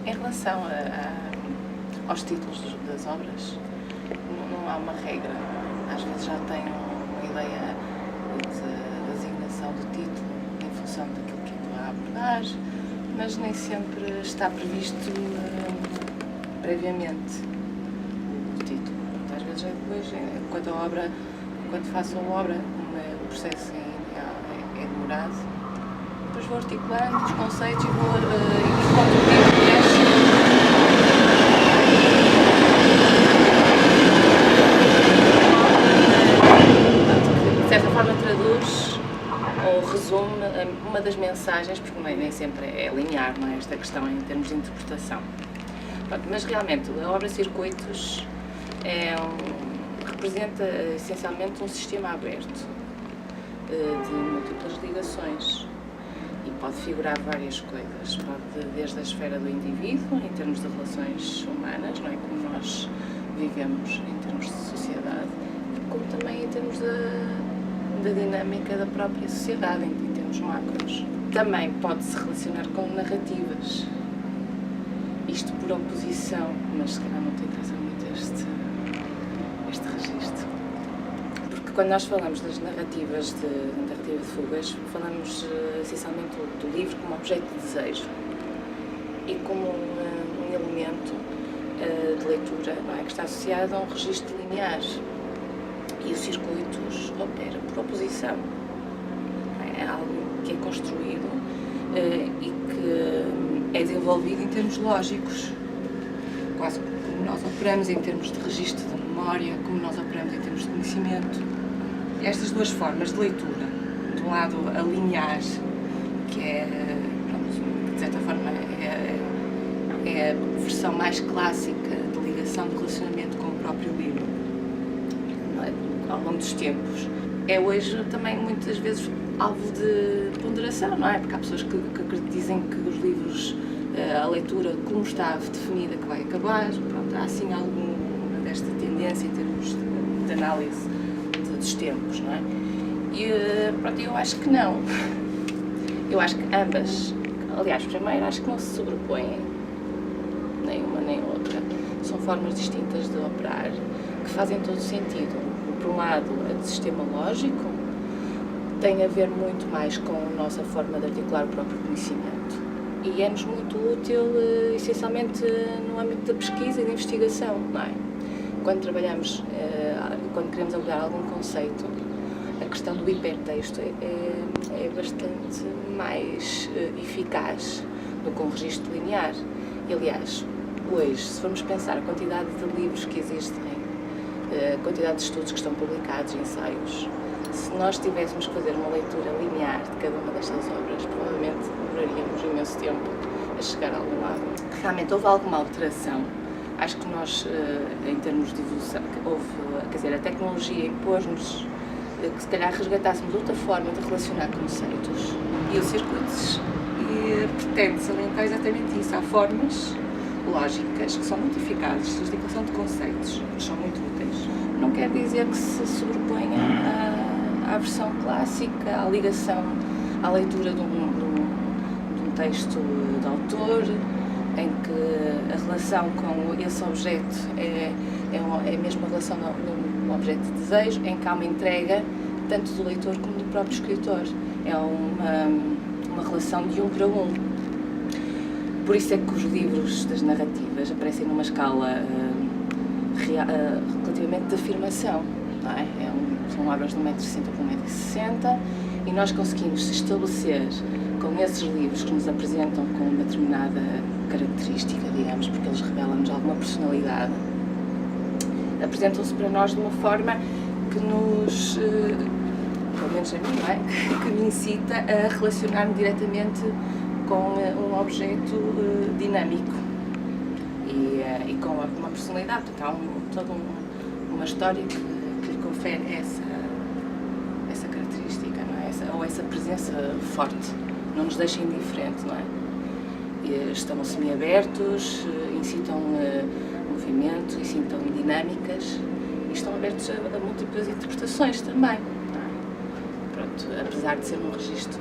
Em relação aos títulos das obras, não há uma regra. Às vezes já tem uma ideia de designação do título em função daquilo que eu vou abordar, mas nem sempre está previsto previamente o título. Às vezes é depois, enquanto faço a obra, o processo é demorado. Depois vou articulando os conceitos e vou enquanto o tempo cresce. De certa forma traduz ou resume uma das mensagens, porque nem sempre é linear, não é? Esta questão em termos de interpretação. Mas realmente a obra Circuitos representa essencialmente um sistema aberto de múltiplas ligações e pode figurar várias coisas, desde a esfera do indivíduo, em termos de relações humanas, não é? Como nós vivemos em termos de sociedade, como também em termos da dinâmica da própria sociedade, em termos macros. Também pode-se relacionar com narrativas, isto por oposição, mas se calhar não te interessa muito este registro. Porque quando nós falamos das narrativa de fugas, falamos essencialmente do livro como objeto de desejo e como um elemento de leitura, não é? Que está associado a um registro linear. E os Circuitos opera por oposição. É algo que é construído e que é desenvolvido em termos lógicos, quase como nós operamos em termos de registro de memória, como nós operamos em termos de conhecimento. Estas duas formas de leitura, de um lado a linear, que é, de certa forma, é a versão mais clássica de ligação, de relacionamento com o próprio livro, ao longo dos tempos, é hoje também muitas vezes alvo de ponderação, não é? Porque há pessoas que dizem que os livros, a leitura como está definida que vai acabar, pronto, há assim alguma desta tendência em termos de análise dos tempos, não é? E pronto, eu acho que não. Eu acho que ambas, aliás, primeiro acho que não se sobrepõem, nem uma nem outra. São formas distintas de operar que fazem todo sentido. Por um lado, a de sistema lógico tem a ver muito mais com a nossa forma de articular o próprio conhecimento e é-nos muito útil, essencialmente, no âmbito da pesquisa e da investigação, não é? Quando trabalhamos, quando queremos abordar algum conceito, a questão do hipertexto é bastante mais eficaz do que um registro linear. E, aliás, hoje, se formos pensar a quantidade de livros que existem, a quantidade de estudos que estão publicados, ensaios, se nós tivéssemos que fazer uma leitura linear de cada uma destas obras, provavelmente demoraríamos imenso tempo a chegar a algum lado. Realmente houve alguma alteração. Acho que nós, em termos de evolução, a tecnologia impôs-nos que se calhar resgatássemos outra forma de relacionar conceitos. E o Circuitos pretende salientar exatamente isso. Há formas lógicas que são muito eficazes de articulação de conceitos, que são muito úteis. Não quer dizer que se sobreponha à versão clássica, à ligação, à leitura de um texto de autor, em que a relação com esse objeto é a mesma relação no objeto de desejo, em que há uma entrega tanto do leitor como do próprio escritor. É uma relação de um para um. Por isso é que os livros das narrativas aparecem numa escala relativamente de afirmação, não é? São obras de 1,60 m por 1,60 m e nós conseguimos estabelecer com esses livros que nos apresentam com uma determinada característica, digamos, porque eles revelam-nos alguma personalidade, apresentam-se para nós de uma forma que nos, pelo menos a mim, não é? Que me incita a relacionar-me diretamente com um objeto dinâmico e com uma personalidade. Portanto, há toda uma história que lhe confere essa característica, não é? Ou essa presença forte, não nos deixa indiferente, não é? E estão semi-abertos, incitam movimento, incitam dinâmicas e estão abertos a múltiplas interpretações também, não é? Pronto, apesar de ser um registro